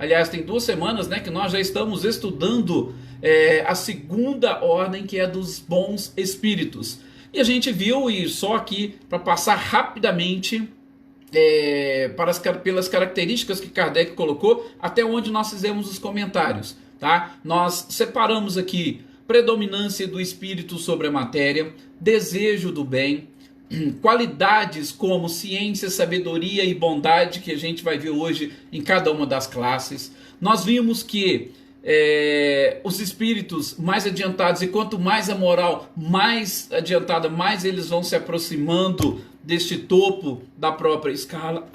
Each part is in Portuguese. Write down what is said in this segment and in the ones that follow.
Aliás, tem 2 semanas, né, que nós já estamos estudando a segunda ordem, que é dos bons espíritos. E a gente viu, e só aqui para passar rapidamente pelas características que Kardec colocou, até onde nós fizemos os comentários. Tá? Nós separamos aqui predominância do espírito sobre a matéria, desejo do bem, qualidades como ciência, sabedoria e bondade, que a gente vai ver hoje em cada uma das classes. Nós vimos que os espíritos mais adiantados, e quanto mais a moral mais adiantada, mais eles vão se aproximando deste topo da própria escala.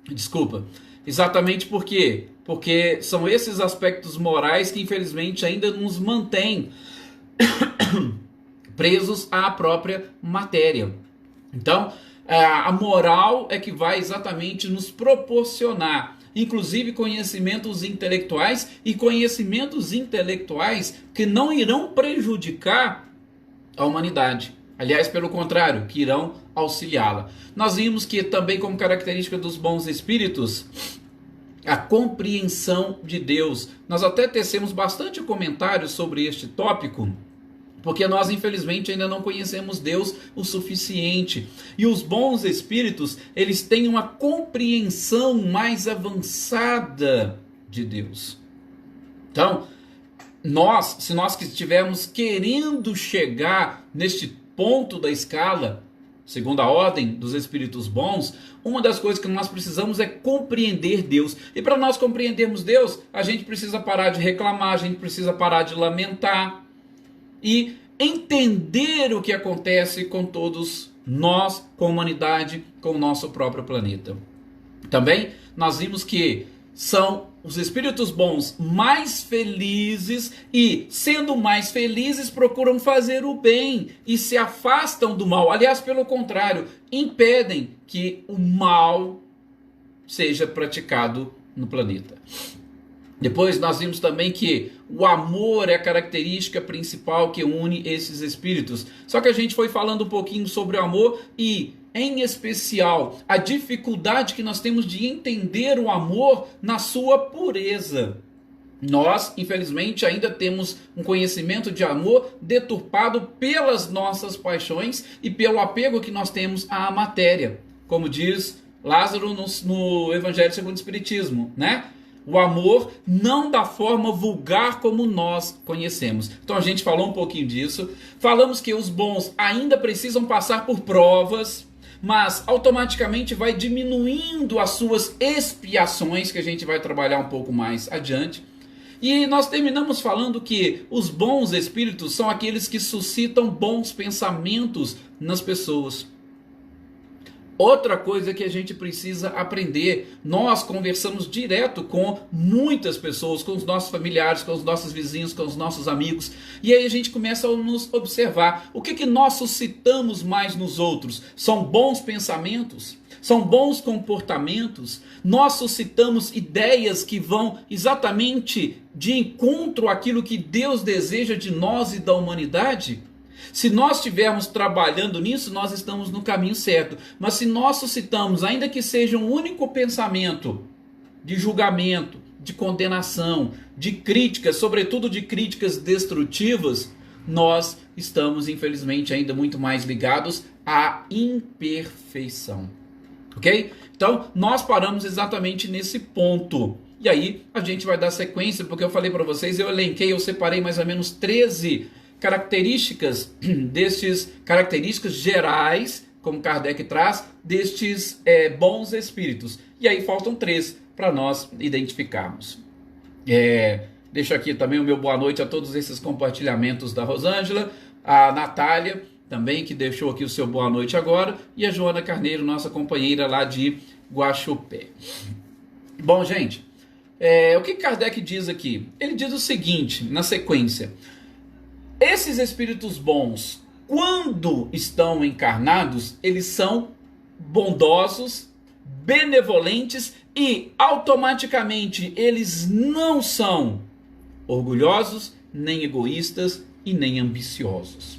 Desculpa. Exatamente por quê? Porque são esses aspectos morais que infelizmente ainda nos mantêm presos à própria matéria. Então, a moral é que vai exatamente nos proporcionar, inclusive, conhecimentos intelectuais, e conhecimentos intelectuais que não irão prejudicar a humanidade. Aliás, pelo contrário, que irão auxiliá-la. Nós vimos que também, como característica dos bons espíritos, a compreensão de Deus. Nós até tecemos bastante comentários sobre este tópico, porque nós infelizmente ainda não conhecemos Deus o suficiente. E os bons espíritos, eles têm uma compreensão mais avançada de Deus. Então, se nós que estivermos querendo chegar neste ponto da escala, segundo a ordem dos espíritos bons, uma das coisas que nós precisamos é compreender Deus. E para nós compreendermos Deus, a gente precisa parar de reclamar, a gente precisa parar de lamentar e entender o que acontece com todos nós, com a humanidade, com o nosso próprio planeta. Também nós vimos que são os espíritos bons mais felizes, e sendo mais felizes procuram fazer o bem e se afastam do mal. Aliás, pelo contrário, impedem que o mal seja praticado no planeta. Depois nós vimos também que o amor é a característica principal que une esses espíritos. Só que a gente foi falando um pouquinho sobre o amor e, em especial, a dificuldade que nós temos de entender o amor na sua pureza. Nós, infelizmente, ainda temos um conhecimento de amor deturpado pelas nossas paixões e pelo apego que nós temos à matéria. Como diz Lázaro no Evangelho segundo o Espiritismo, né? O amor não da forma vulgar como nós conhecemos. Então a gente falou um pouquinho disso. Falamos que os bons ainda precisam passar por provas, mas automaticamente vai diminuindo as suas expiações, que a gente vai trabalhar um pouco mais adiante. E nós terminamos falando que os bons espíritos são aqueles que suscitam bons pensamentos nas pessoas. Outra coisa que a gente precisa aprender, nós conversamos direto com muitas pessoas, com os nossos familiares, com os nossos vizinhos, com os nossos amigos, e aí a gente começa a nos observar. O que nós suscitamos mais nos outros? São bons pensamentos? São bons comportamentos? Nós suscitamos ideias que vão exatamente de encontro àquilo que Deus deseja de nós e da humanidade? Se nós estivermos trabalhando nisso, nós estamos no caminho certo. Mas se nós suscitamos, ainda que seja um único pensamento de julgamento, de condenação, de críticas, sobretudo de críticas destrutivas, nós estamos, infelizmente, ainda muito mais ligados à imperfeição. Ok? Então, nós paramos exatamente nesse ponto. E aí, a gente vai dar sequência, porque eu falei para vocês, eu separei mais ou menos 13 características gerais, como Kardec traz, destes bons espíritos. E aí faltam 3 para nós identificarmos. Deixo aqui também o meu boa noite a todos esses compartilhamentos da Rosângela, a Natália também, que deixou aqui o seu boa noite agora, e a Joana Carneiro, nossa companheira lá de Guaxupé. Bom, gente, o que Kardec diz aqui? Ele diz o seguinte, na sequência: esses espíritos bons, quando estão encarnados, eles são bondosos, benevolentes e automaticamente eles não são orgulhosos, nem egoístas e nem ambiciosos.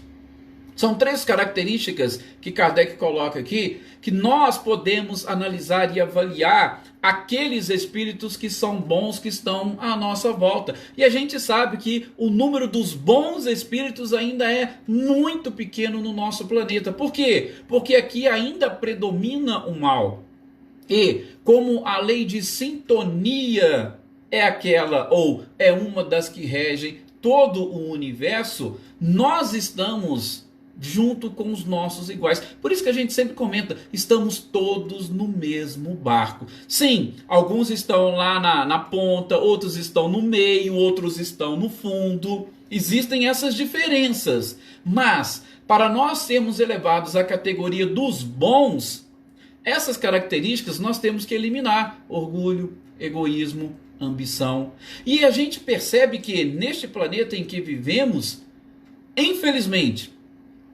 São 3 características que Kardec coloca aqui, que nós podemos analisar e avaliar aqueles espíritos que são bons, que estão à nossa volta. E a gente sabe que o número dos bons espíritos ainda é muito pequeno no nosso planeta. Por quê? Porque aqui ainda predomina o mal. E como a lei de sintonia é aquela, ou é uma das que regem todo o universo, nós estamos junto com os nossos iguais. Por isso que a gente sempre comenta, estamos todos no mesmo barco. Sim, alguns estão lá na ponta, outros estão no meio, outros estão no fundo. Existem essas diferenças. Mas, para nós sermos elevados à categoria dos bons, essas características nós temos que eliminar: orgulho, egoísmo, ambição. E a gente percebe que neste planeta em que vivemos, infelizmente,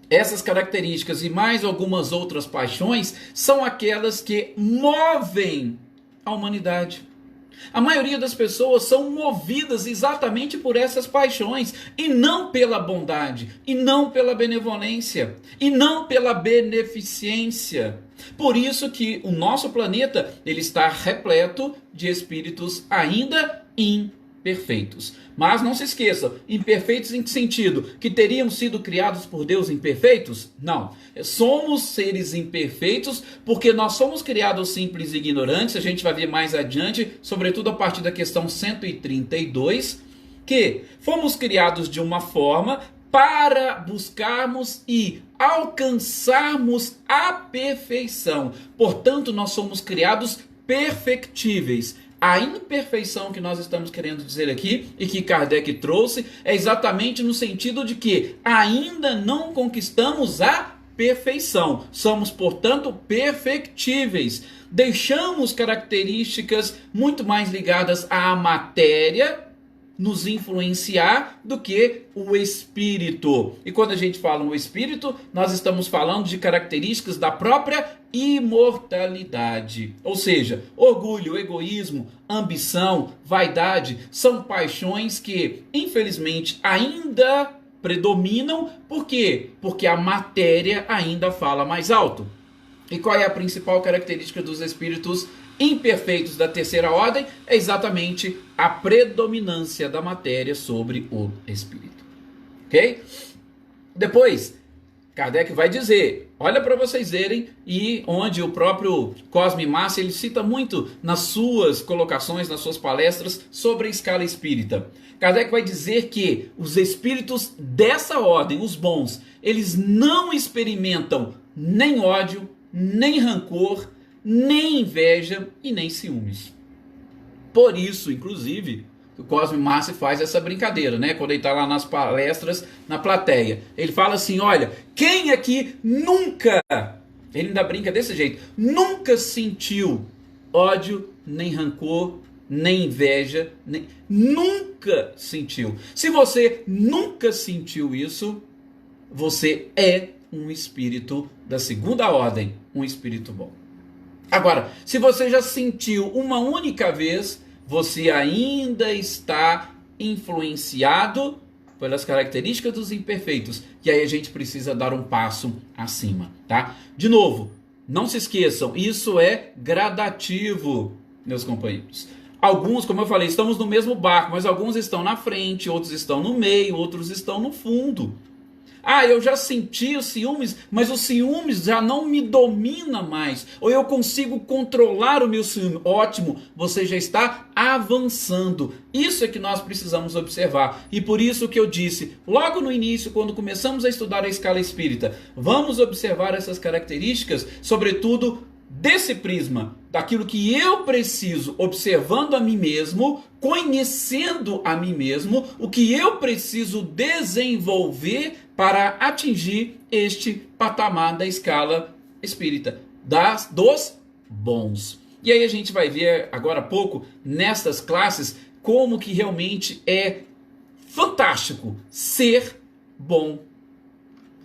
essas características e mais algumas outras paixões são aquelas que movem a humanidade. A maioria das pessoas são movidas exatamente por essas paixões, e não pela bondade, e não pela benevolência, e não pela beneficência. Por isso que o nosso planeta ele está repleto de espíritos ainda imperfeitos. Mas não se esqueça, imperfeitos em que sentido? Que teriam sido criados por Deus imperfeitos? Não. Somos seres imperfeitos porque nós somos criados simples e ignorantes. A gente vai ver mais adiante, sobretudo a partir da questão 132, que fomos criados de uma forma para buscarmos e alcançarmos a perfeição. Portanto, nós somos criados perfectíveis. A imperfeição que nós estamos querendo dizer aqui e que Kardec trouxe é exatamente no sentido de que ainda não conquistamos a perfeição. Somos, portanto, perfectíveis. Deixamos características muito mais ligadas à matéria nos influenciar do que o espírito. E quando a gente fala no espírito, nós estamos falando de características da própria imortalidade. Ou seja, orgulho, egoísmo, ambição, vaidade são paixões que, infelizmente, ainda predominam. Por quê? Porque a matéria ainda fala mais alto. E qual é a principal característica dos espíritos imperfeitos da terceira ordem? É exatamente a predominância da matéria sobre o espírito. Ok? Depois, Kardec vai dizer, olha para vocês verem, e onde o próprio Cosme Massa ele cita muito nas suas colocações, nas suas palestras sobre a escala espírita. Kardec vai dizer que os espíritos dessa ordem, os bons, eles não experimentam nem ódio, nem rancor, nem inveja e nem ciúmes. Por isso, inclusive, o Cosme Massa faz essa brincadeira, né? Quando ele está lá nas palestras, na plateia. Ele fala assim, olha, quem aqui nunca, ele ainda brinca desse jeito, nunca sentiu ódio, nem rancor, nem inveja, nunca sentiu. Se você nunca sentiu isso, você é um espírito da segunda ordem, um espírito bom. Agora, se você já sentiu uma única vez, você ainda está influenciado pelas características dos imperfeitos. E aí a gente precisa dar um passo acima, tá? De novo, não se esqueçam, isso é gradativo, meus companheiros. Alguns, como eu falei, estamos no mesmo barco, mas alguns estão na frente, outros estão no meio, outros estão no fundo. Ah, eu já senti os ciúmes, mas o ciúmes já não me domina mais. Ou eu consigo controlar o meu ciúme. Ótimo, você já está avançando. Isso é que nós precisamos observar. E por isso que eu disse, logo no início, quando começamos a estudar a escala espírita, vamos observar essas características, sobretudo desse prisma, daquilo que eu preciso, observando a mim mesmo, conhecendo a mim mesmo, o que eu preciso desenvolver para atingir este patamar da escala espírita, dos bons. E aí a gente vai ver agora há pouco, nestas classes, como que realmente é fantástico ser bom.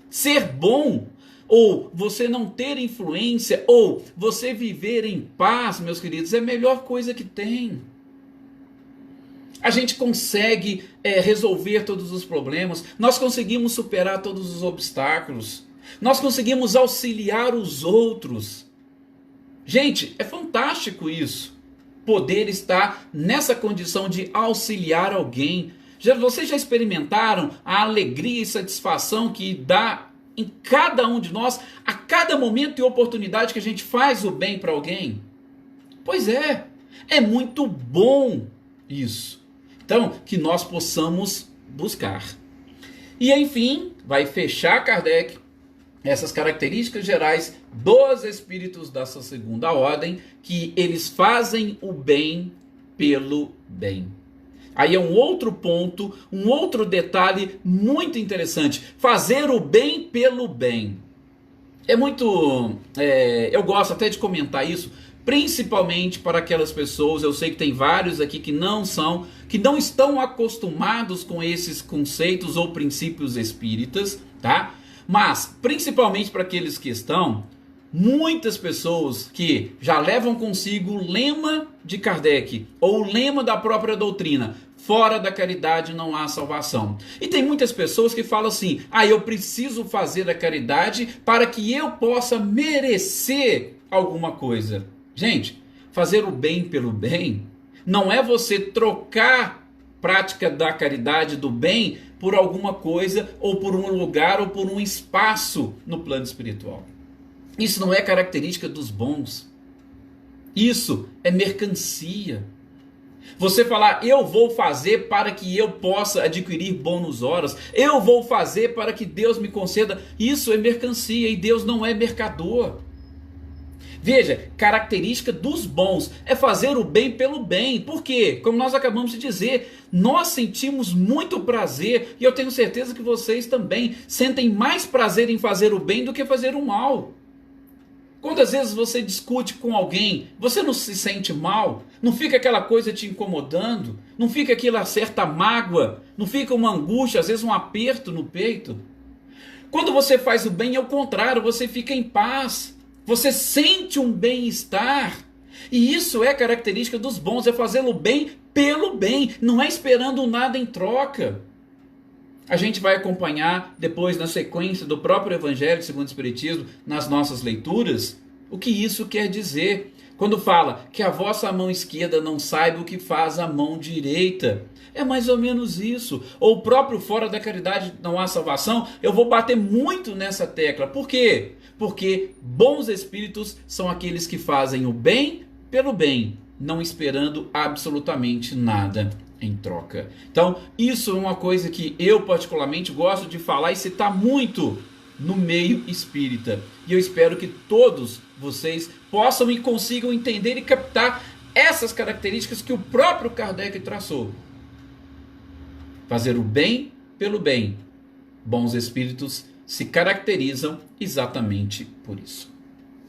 Ser bom, ou você não ter influência, ou você viver em paz, meus queridos, é a melhor coisa que tem. A gente consegue resolver todos os problemas, nós conseguimos superar todos os obstáculos, nós conseguimos auxiliar os outros. Gente, é fantástico isso, poder estar nessa condição de auxiliar alguém. Vocês já experimentaram a alegria e satisfação que dá em cada um de nós, a cada momento e oportunidade que a gente faz o bem para alguém? Pois é muito bom isso. Então, que nós possamos buscar. E enfim, vai fechar Kardec essas características gerais dos espíritos dessa segunda ordem, que eles fazem o bem pelo bem. Aí é um outro ponto, um outro detalhe muito interessante. Fazer o bem pelo bem. É muito... eu gosto até de comentar isso, principalmente para aquelas pessoas, eu sei que tem vários aqui que não estão acostumados com esses conceitos ou princípios espíritas, tá? Mas, principalmente para aqueles que estão, muitas pessoas que já levam consigo o lema de Kardec, ou o lema da própria doutrina: fora da caridade não há salvação. E tem muitas pessoas que falam assim: eu preciso fazer a caridade para que eu possa merecer alguma coisa. Gente, fazer o bem pelo bem não é você trocar prática da caridade, do bem, por alguma coisa, ou por um lugar, ou por um espaço no plano espiritual. Isso não é característica dos bons. Isso é mercancia. Você falar: eu vou fazer para que eu possa adquirir bônus horas, eu vou fazer para que Deus me conceda, isso é mercancia e Deus não é mercador. Veja, característica dos bons é fazer o bem pelo bem. Por quê? Como nós acabamos de dizer, nós sentimos muito prazer, e eu tenho certeza que vocês também sentem mais prazer em fazer o bem do que fazer o mal. Quantas vezes você discute com alguém, você não se sente mal? Não fica aquela coisa te incomodando? Não fica aquela certa mágoa? Não fica uma angústia, às vezes um aperto no peito? Quando você faz o bem, é o contrário, você fica em paz. Você sente um bem-estar. E isso é característica dos bons, é fazer o bem pelo bem, não é esperando nada em troca. A gente vai acompanhar depois, na sequência do próprio Evangelho segundo o Espiritismo, nas nossas leituras, o que isso quer dizer. Quando fala que a vossa mão esquerda não saiba o que faz a mão direita. É mais ou menos isso. Ou o próprio fora da caridade não há salvação, eu vou bater muito nessa tecla. Por quê? Porque bons espíritos são aqueles que fazem o bem pelo bem, não esperando absolutamente nada em troca. Então, isso é uma coisa que eu particularmente gosto de falar e citar muito no meio espírita. E eu espero que todos vocês possam e consigam entender e captar essas características que o próprio Kardec traçou. Fazer o bem pelo bem. Bons espíritos se caracterizam exatamente por isso.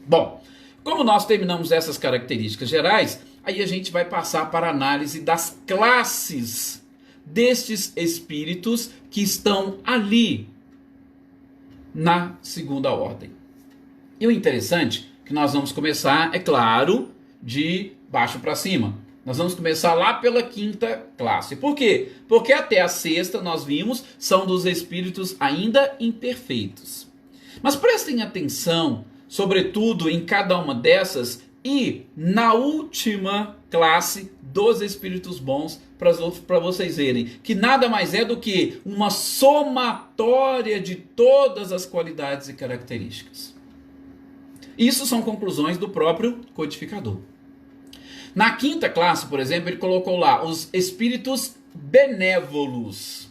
Bom, como nós terminamos essas características gerais, aí a gente vai passar para a análise das classes destes espíritos que estão ali na segunda ordem. E o interessante é que nós vamos começar, é claro, de baixo para cima. Nós vamos começar lá pela quinta classe. Por quê? Porque até a sexta, nós vimos, são dos espíritos ainda imperfeitos. Mas prestem atenção, sobretudo em cada uma dessas e na última classe dos espíritos bons, para vocês verem que nada mais é do que uma somatória de todas as qualidades e características. Isso são conclusões do próprio codificador. Na quinta classe, por exemplo, ele colocou lá os espíritos benévolos.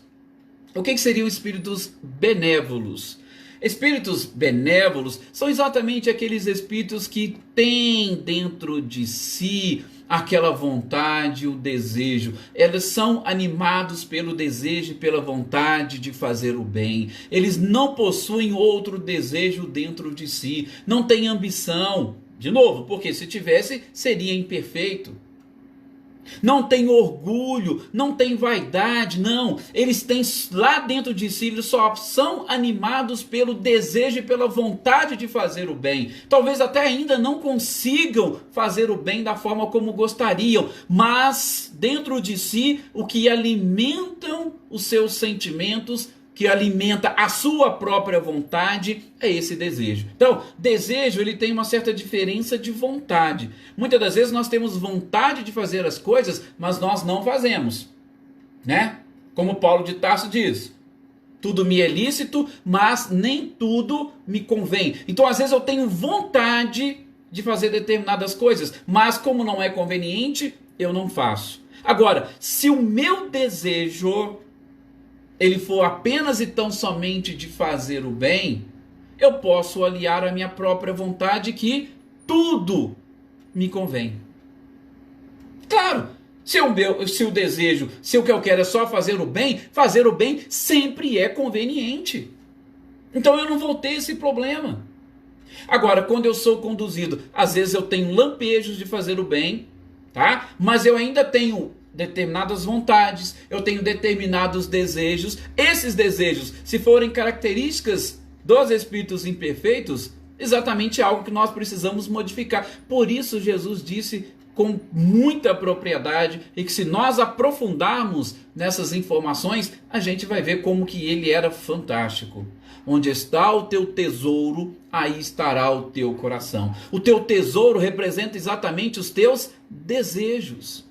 O que seriam espíritos benévolos? Espíritos benévolos são exatamente aqueles espíritos que têm dentro de si aquela vontade, o desejo. Eles são animados pelo desejo e pela vontade de fazer o bem. Eles não possuem outro desejo dentro de si. Não têm ambição. De novo, porque se tivesse, seria imperfeito. Não tem orgulho, não tem vaidade, não. Eles têm lá dentro de si, eles só são animados pelo desejo e pela vontade de fazer o bem. Talvez até ainda não consigam fazer o bem da forma como gostariam, mas dentro de si, o que alimentam os seus sentimentos, que alimenta a sua própria vontade, é esse desejo. Então, desejo, ele tem uma certa diferença de vontade. Muitas das vezes nós temos vontade de fazer as coisas, mas nós não fazemos, né? Como Paulo de Tarso diz, tudo me é lícito, mas nem tudo me convém. Então, às vezes eu tenho vontade de fazer determinadas coisas, mas como não é conveniente, eu não faço. Agora, se o meu desejo ele for apenas e tão somente de fazer o bem, eu posso aliar a minha própria vontade que tudo me convém. Claro, se o desejo, se o que eu quero é só fazer o bem sempre é conveniente. Então eu não vou ter esse problema. Agora, quando eu sou conduzido, às vezes eu tenho lampejos de fazer o bem, tá? Mas eu ainda tenho determinadas vontades, eu tenho determinados desejos. Esses desejos, se forem características dos espíritos imperfeitos, exatamente algo que nós precisamos modificar. Por isso Jesus disse com muita propriedade, e que se nós aprofundarmos nessas informações, a gente vai ver como que ele era fantástico. Onde está o teu tesouro, aí estará o teu coração. O teu tesouro representa exatamente os teus desejos.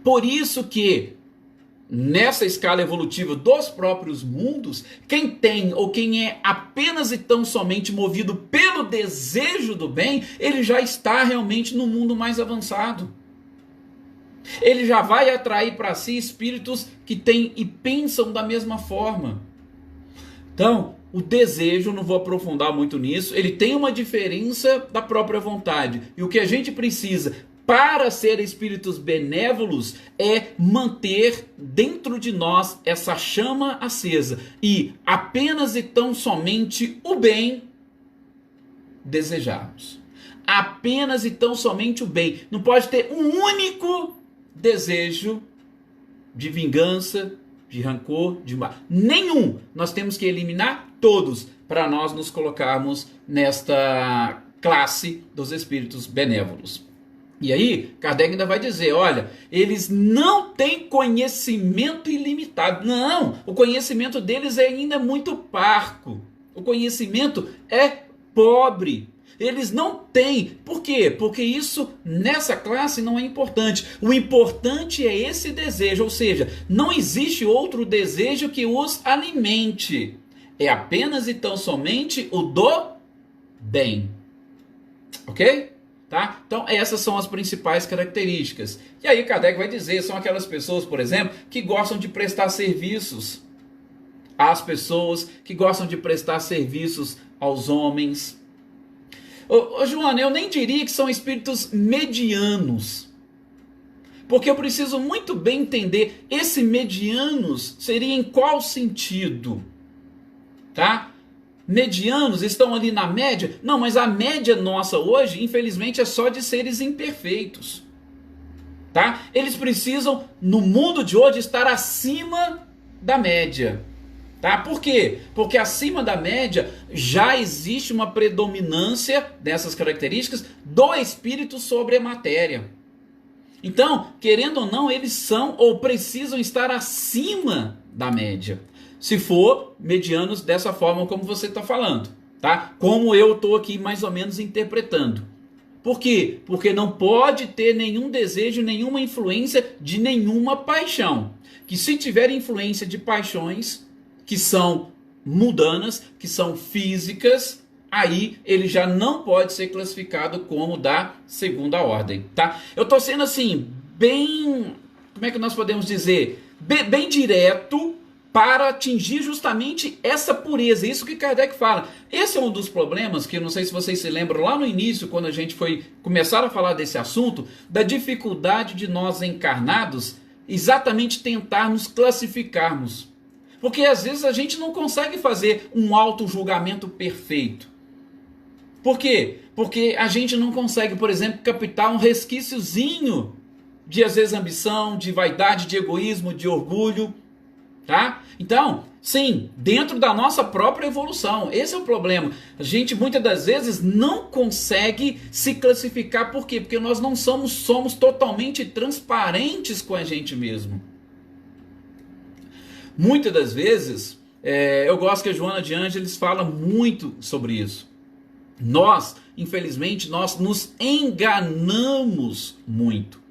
Por isso que, nessa escala evolutiva dos próprios mundos, quem tem ou quem é apenas e tão somente movido pelo desejo do bem, ele já está realmente no mundo mais avançado. Ele já vai atrair para si espíritos que têm e pensam da mesma forma. Então, o desejo, não vou aprofundar muito nisso, ele tem uma diferença da própria vontade. E o que a gente precisa para ser espíritos benévolos é manter dentro de nós essa chama acesa e apenas e tão somente o bem desejarmos. Apenas e tão somente o bem. Não pode ter um único desejo de vingança, de rancor, de mal. Nenhum. Nós temos que eliminar todos para nós nos colocarmos nesta classe dos espíritos benévolos. E aí, Kardec ainda vai dizer, olha, eles não têm conhecimento ilimitado. Não, o conhecimento deles é ainda muito parco. O conhecimento é pobre. Eles não têm. Por quê? Porque isso, nessa classe, não é importante. O importante é esse desejo, ou seja, não existe outro desejo que os alimente. É apenas e tão somente o do bem. Ok? Tá? Então essas são as principais características. E aí Kardec vai dizer, são aquelas pessoas, por exemplo, que gostam de prestar serviços às pessoas, que gostam de prestar serviços aos homens. Ô Joana, eu nem diria que são espíritos medianos, porque eu preciso muito bem entender, esse medianos seria em qual sentido? Tá? Medianos estão ali na média? Não, mas a média nossa hoje, infelizmente, é só de seres imperfeitos. Tá? Eles precisam, no mundo de hoje, estar acima da média. Tá? Por quê? Porque acima da média já existe uma predominância dessas características do espírito sobre a matéria. Então, querendo ou não, eles são ou precisam estar acima da média. Se for medianos dessa forma como você está falando, tá? Como eu estou aqui mais ou menos interpretando. Por quê? Porque não pode ter nenhum desejo, nenhuma influência de nenhuma paixão. Que se tiver influência de paixões que são mundanas, que são físicas, aí ele já não pode ser classificado como da segunda ordem, tá? Eu estou sendo assim, bem, como é que nós podemos dizer? Bem direto, para atingir justamente essa pureza, isso que Kardec fala. Esse é um dos problemas que eu não sei se vocês se lembram lá no início, quando a gente foi começar a falar desse assunto, da dificuldade de nós encarnados exatamente tentar nos classificarmos. Porque às vezes a gente não consegue fazer um auto-julgamento perfeito. Por quê? Porque a gente não consegue, por exemplo, captar um resquíciozinho de às vezes ambição, de vaidade, de egoísmo, de orgulho, tá? Então, sim, dentro da nossa própria evolução, esse é o problema. A gente muitas das vezes não consegue se classificar, por quê? Porque nós não somos totalmente transparentes com a gente mesmo. Muitas das vezes, eu gosto que a Joana de Ângeles fala muito sobre isso. Nós, infelizmente, nós nos enganamos muito.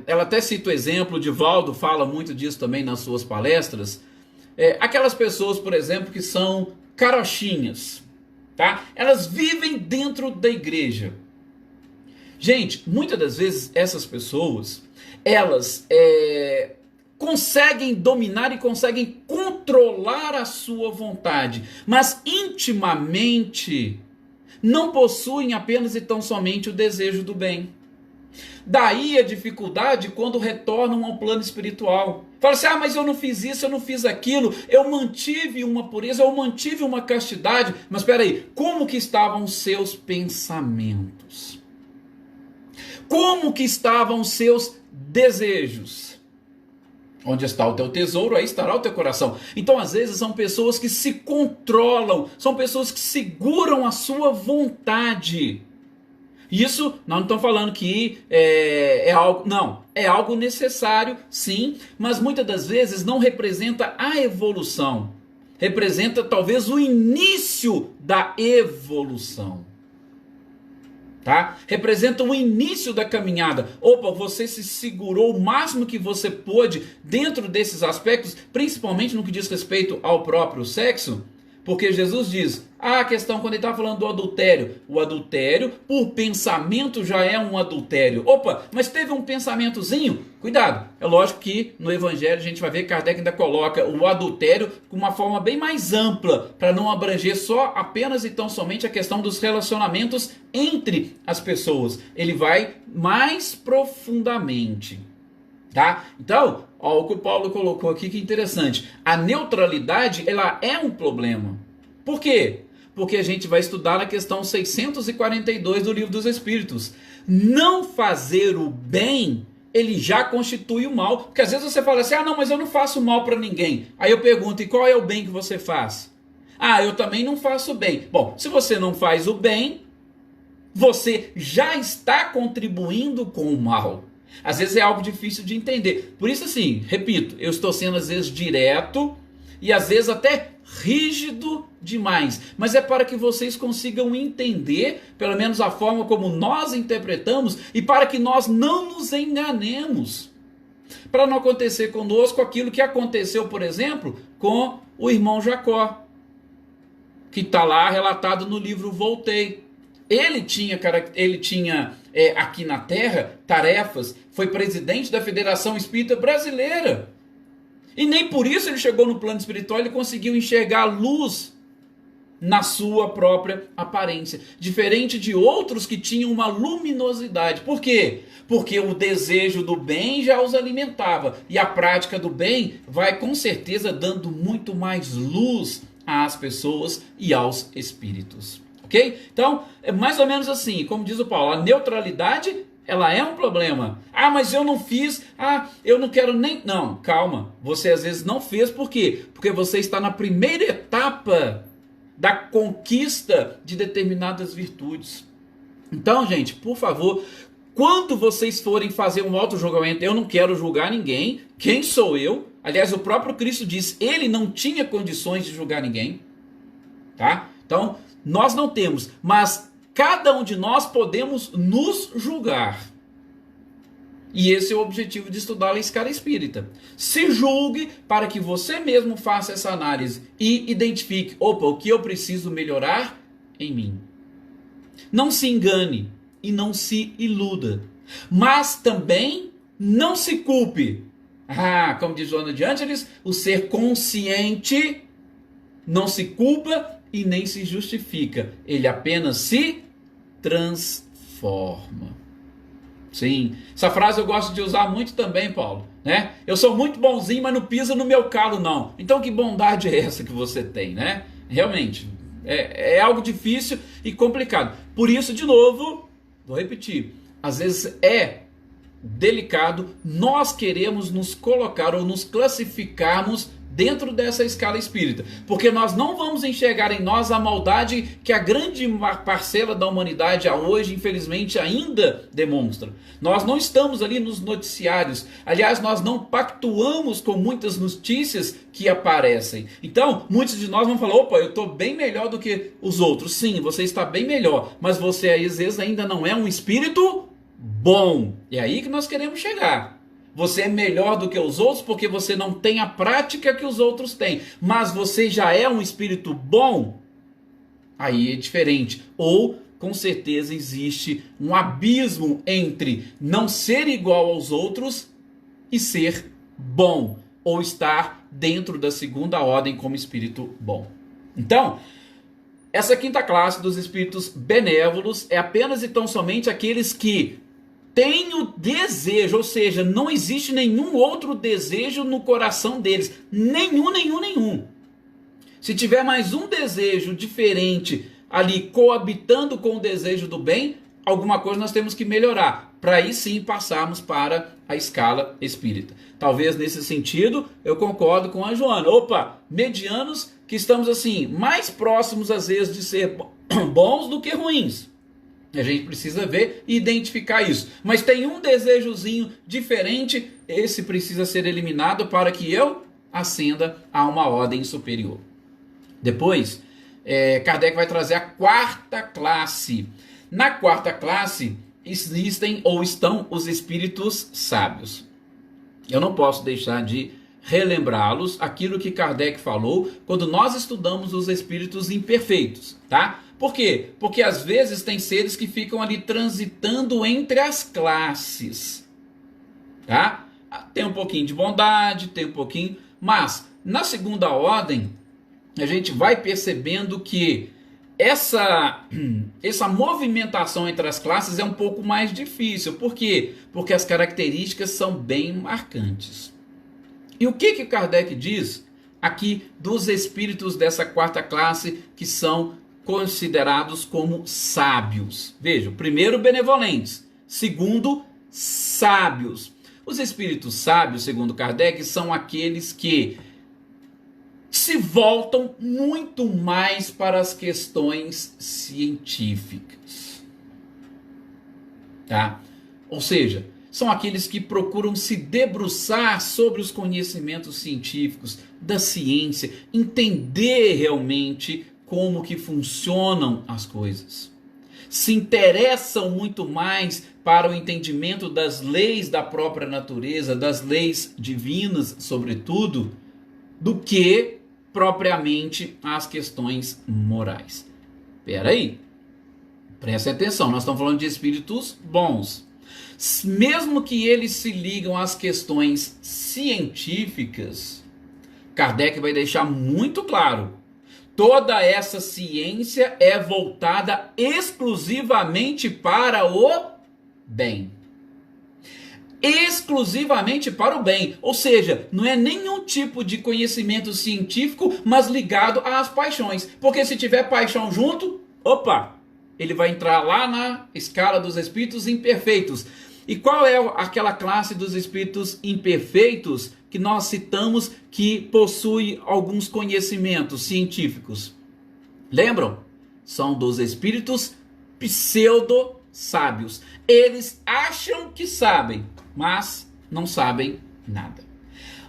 Ela até cita o exemplo, o Divaldo fala muito disso também nas suas palestras. Aquelas pessoas, por exemplo, que são carochinhas, tá? Elas vivem dentro da igreja. Gente, muitas das vezes essas pessoas, elas conseguem dominar e conseguem controlar a sua vontade, mas intimamente não possuem apenas e tão somente o desejo do bem. Daí a dificuldade quando retornam ao plano espiritual. Fala assim, mas eu não fiz isso, eu não fiz aquilo, eu mantive uma pureza, eu mantive uma castidade. Mas espera aí, como que estavam os seus pensamentos? Como que estavam os seus desejos? Onde está o teu tesouro, aí estará o teu coração. Então, às vezes, são pessoas que se controlam, são pessoas que seguram a sua vontade. Isso, nós não estamos falando que é algo, não, é algo necessário, sim, mas muitas das vezes não representa a evolução. Representa talvez o início da evolução. Tá? Representa o início da caminhada. Opa, você se segurou o máximo que você pôde dentro desses aspectos, principalmente no que diz respeito ao próprio sexo, porque Jesus diz, a questão quando ele está falando do adultério, o adultério por pensamento já é um adultério. Opa, mas teve um pensamentozinho? Cuidado, é lógico que no Evangelho a gente vai ver que Kardec ainda coloca o adultério com uma forma bem mais ampla, para não abranger só apenas e tão somente a questão dos relacionamentos entre as pessoas. Ele vai mais profundamente. Tá? Então, ó, o que o Paulo colocou aqui que é interessante. A neutralidade, ela é um problema. Por quê? Porque a gente vai estudar na questão 642 do Livro dos Espíritos. Não fazer o bem, ele já constitui o mal. Porque às vezes você fala assim, não, mas eu não faço mal para ninguém. Aí eu pergunto, e qual é o bem que você faz? Eu também não faço bem. Bom, se você não faz o bem, você já está contribuindo com o mal. Às vezes é algo difícil de entender. Por isso, assim, repito, eu estou sendo às vezes direto e às vezes até rígido demais. Mas é para que vocês consigam entender, pelo menos a forma como nós interpretamos, e para que nós não nos enganemos. Para não acontecer conosco aquilo que aconteceu, por exemplo, com o irmão Jacó, que está lá relatado no livro Voltei. Ele tinha aqui na Terra tarefas, foi presidente da Federação Espírita Brasileira. E nem por isso ele chegou no plano espiritual, ele conseguiu enxergar a luz na sua própria aparência. Diferente de outros que tinham uma luminosidade. Por quê? Porque o desejo do bem já os alimentava. E a prática do bem vai com certeza dando muito mais luz às pessoas e aos espíritos. Ok? Então, é mais ou menos assim, como diz o Paulo, a neutralidade, ela é um problema. Mas eu não fiz, eu não quero nem... Não, calma, você às vezes não fez, por quê? Porque você está na primeira etapa da conquista de determinadas virtudes. Então, gente, por favor, quando vocês forem fazer um auto-julgamento, eu não quero julgar ninguém, quem sou eu? Aliás, o próprio Cristo diz, ele não tinha condições de julgar ninguém, tá? Então, nós não temos, mas cada um de nós podemos nos julgar. E esse é o objetivo de estudar a escala espírita. Se julgue para que você mesmo faça essa análise e identifique, o que eu preciso melhorar em mim. Não se engane e não se iluda. Mas também não se culpe. Como diz Joana de Ângeles, o ser consciente não se culpa e nem se justifica. Ele apenas se transforma. Sim, essa frase eu gosto de usar muito também, Paulo, né? Eu sou muito bonzinho, mas não pisa no meu calo, não. Então que bondade é essa que você tem, né? Realmente, é algo difícil e complicado. Por isso, de novo, vou repetir, às vezes é delicado nós queremos nos colocar ou nos classificarmos dentro dessa escala espírita, porque nós não vamos enxergar em nós a maldade que a grande parcela da humanidade hoje, infelizmente, ainda demonstra. Nós não estamos ali nos noticiários, aliás, nós não pactuamos com muitas notícias que aparecem. Então, muitos de nós vão falar, opa, eu estou bem melhor do que os outros. Sim, você está bem melhor, mas você às vezes ainda não é um espírito bom. É aí que nós queremos chegar. Você é melhor do que os outros porque você não tem a prática que os outros têm. Mas você já é um espírito bom? Aí é diferente. Ou, com certeza, existe um abismo entre não ser igual aos outros e ser bom. Ou estar dentro da segunda ordem como espírito bom. Então, essa quinta classe dos espíritos benévolos é apenas e tão somente aqueles que tem o desejo, ou seja, não existe nenhum outro desejo no coração deles. Nenhum. Se tiver mais um desejo diferente ali coabitando com o desejo do bem, alguma coisa nós temos que melhorar. Para aí sim passarmos para a escala espírita. Talvez nesse sentido eu concordo com a Joana. Opa, medianos que estamos assim, mais próximos às vezes de ser bons do que ruins. A gente precisa ver e identificar isso. Mas tem um desejozinho diferente, esse precisa ser eliminado para que eu ascenda a uma ordem superior. Depois, Kardec vai trazer a quarta classe. Na quarta classe existem ou estão os espíritos sábios. Eu não posso deixar de relembrá-los aquilo que Kardec falou quando nós estudamos os espíritos imperfeitos, tá? Por quê? Porque às vezes tem seres que ficam ali transitando entre as classes, tá? Tem um pouquinho de bondade, tem um pouquinho, mas na segunda ordem a gente vai percebendo que essa movimentação entre as classes é um pouco mais difícil. Por quê? Porque as características são bem marcantes. E o que Kardec diz aqui dos espíritos dessa quarta classe que são considerados como sábios? Veja, primeiro, benevolentes. Segundo, sábios. Os espíritos sábios, segundo Kardec, são aqueles que se voltam muito mais para as questões científicas. Tá? Ou seja, são aqueles que procuram se debruçar sobre os conhecimentos científicos da ciência, entender realmente como que funcionam as coisas. Se interessam muito mais para o entendimento das leis da própria natureza, das leis divinas, sobretudo, do que propriamente as questões morais. Espera aí, preste atenção, nós estamos falando de espíritos bons. Mesmo que eles se ligam às questões científicas, Kardec vai deixar muito claro: toda essa ciência é voltada exclusivamente para o bem. Exclusivamente para o bem. Ou seja, não é nenhum tipo de conhecimento científico, mas ligado às paixões. Porque se tiver paixão junto, opa, ele vai entrar lá na escala dos espíritos imperfeitos. E qual é aquela classe dos espíritos imperfeitos que nós citamos que possui alguns conhecimentos científicos? Lembram? São dos espíritos pseudo-sábios. Eles acham que sabem, mas não sabem nada.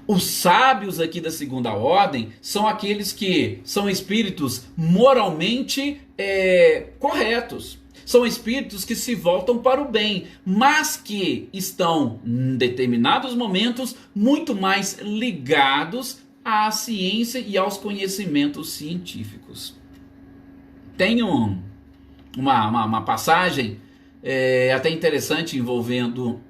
Os sábios aqui da segunda ordem são aqueles que são espíritos moralmente corretos. São espíritos que se voltam para o bem, mas que estão, em determinados momentos, muito mais ligados à ciência e aos conhecimentos científicos. Tem uma passagem até interessante envolvendo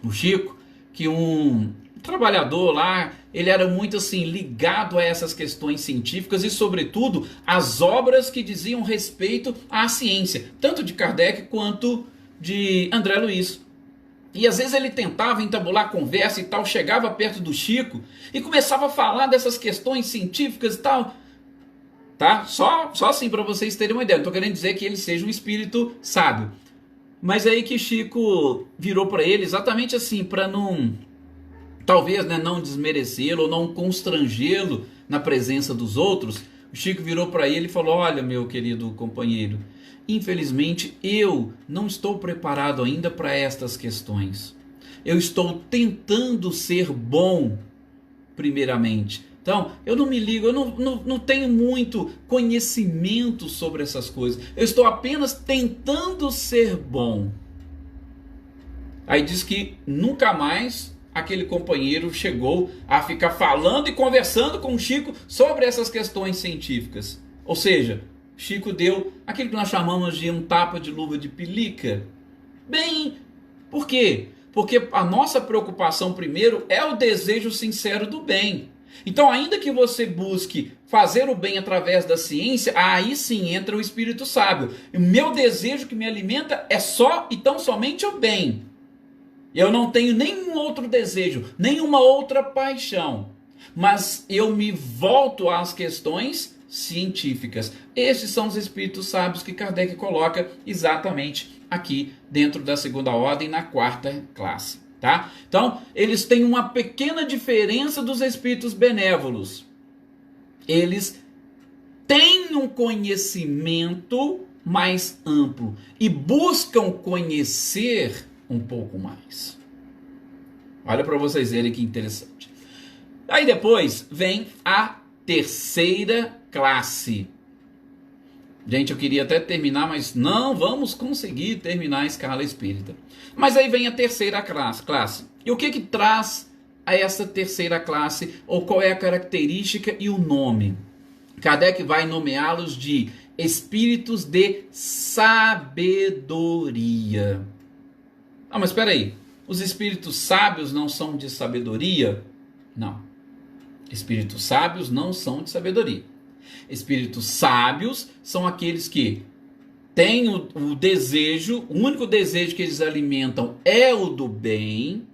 o Chico, que um trabalhador lá, ele era muito assim ligado a essas questões científicas e sobretudo as obras que diziam respeito à ciência, tanto de Kardec quanto de André Luiz. E às vezes ele tentava entabular conversa e tal, chegava perto do Chico e começava a falar dessas questões científicas e tal. Tá? Só assim para vocês terem uma ideia. Não estou querendo dizer que ele seja um espírito sábio, Mas aí que Chico virou para ele exatamente assim, para não, talvez, né, não desmerecê-lo ou não constrangê-lo na presença dos outros. O Chico virou para ele e falou: olha, meu querido companheiro, infelizmente eu não estou preparado ainda para estas questões. Eu estou tentando ser bom, primeiramente. Então, eu não me ligo, eu não tenho muito conhecimento sobre essas coisas. Eu estou apenas tentando ser bom. Aí diz que nunca mais aquele companheiro chegou a ficar falando e conversando com o Chico sobre essas questões científicas. Ou seja, Chico deu aquilo que nós chamamos de um tapa de luva de pelica. Bem, por quê? Porque a nossa preocupação primeiro é o desejo sincero do bem. Então, ainda que você busque fazer o bem através da ciência, aí sim entra o espírito sábio. O meu desejo que me alimenta é só e tão somente o bem. Eu não tenho nenhum outro desejo, nenhuma outra paixão. Mas eu me volto às questões científicas. Esses são os espíritos sábios que Kardec coloca exatamente aqui dentro da segunda ordem, na quarta classe. Tá? Então, eles têm uma pequena diferença dos espíritos benévolos. Eles têm um conhecimento mais amplo e buscam conhecer um pouco mais. Olha para vocês verem que interessante. Aí depois vem a terceira classe. Gente, eu queria até terminar, mas não vamos conseguir terminar a escala espírita. Mas aí vem a terceira classe. E o que traz a essa terceira classe? Ou qual é a característica e o nome? Kardec vai nomeá-los de espíritos de sabedoria. Ah, mas espera aí. Os espíritos sábios não são de sabedoria? Não. Espíritos sábios não são de sabedoria. Espíritos sábios são aqueles que têm o desejo, o único desejo que eles alimentam é o do bem,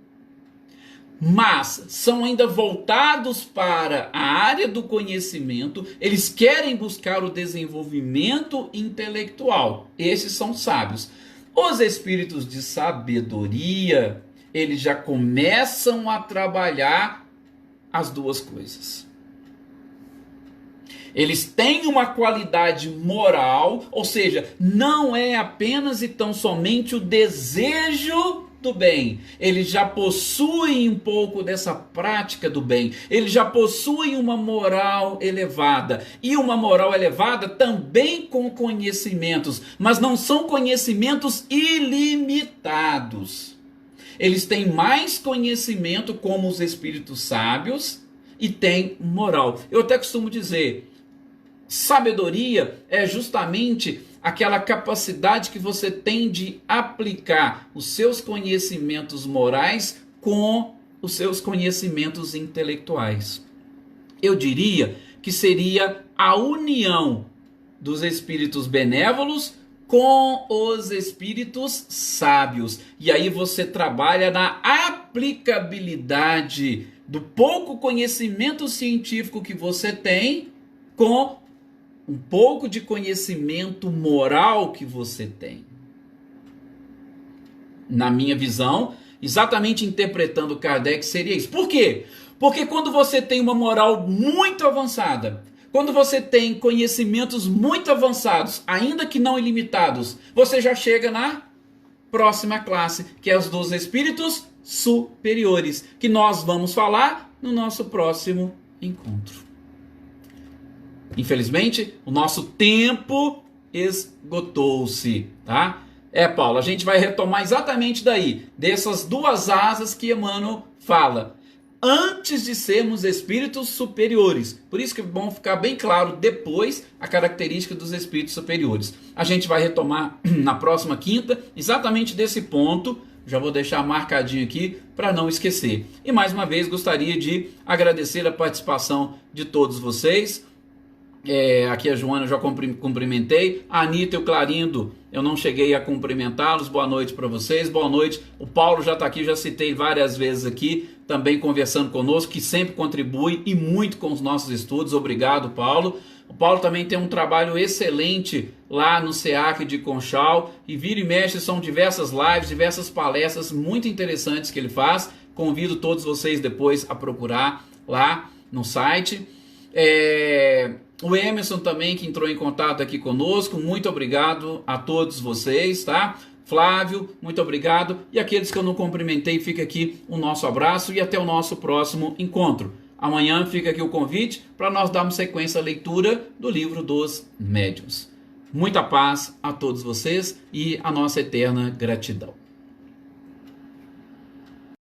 mas são ainda voltados para a área do conhecimento, eles querem buscar o desenvolvimento intelectual. Esses são sábios. Os espíritos de sabedoria, eles já começam a trabalhar as duas coisas. Eles têm uma qualidade moral, ou seja, não é apenas e tão somente o desejo do bem. Eles já possuem um pouco dessa prática do bem. Eles já possuem uma moral elevada. E uma moral elevada também com conhecimentos, mas não são conhecimentos ilimitados. Eles têm mais conhecimento como os espíritos sábios e têm moral. Eu até costumo dizer, sabedoria é justamente aquela capacidade que você tem de aplicar os seus conhecimentos morais com os seus conhecimentos intelectuais. Eu diria que seria a união dos espíritos benévolos com os espíritos sábios. E aí você trabalha na aplicabilidade do pouco conhecimento científico que você tem com um pouco de conhecimento moral que você tem. Na minha visão, exatamente interpretando Kardec, seria isso. Por quê? Porque quando você tem uma moral muito avançada, quando você tem conhecimentos muito avançados, ainda que não ilimitados, você já chega na próxima classe, que é os dos espíritos superiores, que nós vamos falar no nosso próximo encontro. Infelizmente, o nosso tempo esgotou-se, tá? Paulo, a gente vai retomar exatamente daí, dessas duas asas que Emmanuel fala, antes de sermos espíritos superiores. Por isso que é bom ficar bem claro depois a característica dos espíritos superiores. A gente vai retomar na próxima quinta, exatamente desse ponto, já vou deixar marcadinho aqui para não esquecer. E mais uma vez gostaria de agradecer a participação de todos vocês. Aqui a Joana eu já cumprimentei, a Anitta e o Clarindo eu não cheguei a cumprimentá-los. Boa noite para vocês, boa noite. O Paulo já está aqui, já citei várias vezes aqui, também conversando conosco, que sempre contribui e muito com os nossos estudos. Obrigado, Paulo. O Paulo também tem um trabalho excelente lá no SEAC de Conchal, e vira e mexe são diversas lives, diversas palestras muito interessantes que ele faz. Convido todos vocês depois a procurar lá no site. O Emerson também, que entrou em contato aqui conosco, muito obrigado a todos vocês, tá? Flávio, muito obrigado. E aqueles que eu não cumprimentei, fica aqui o nosso abraço e até o nosso próximo encontro. Amanhã fica aqui o convite para nós darmos sequência à leitura do livro dos Médiuns. Muita paz a todos vocês e a nossa eterna gratidão.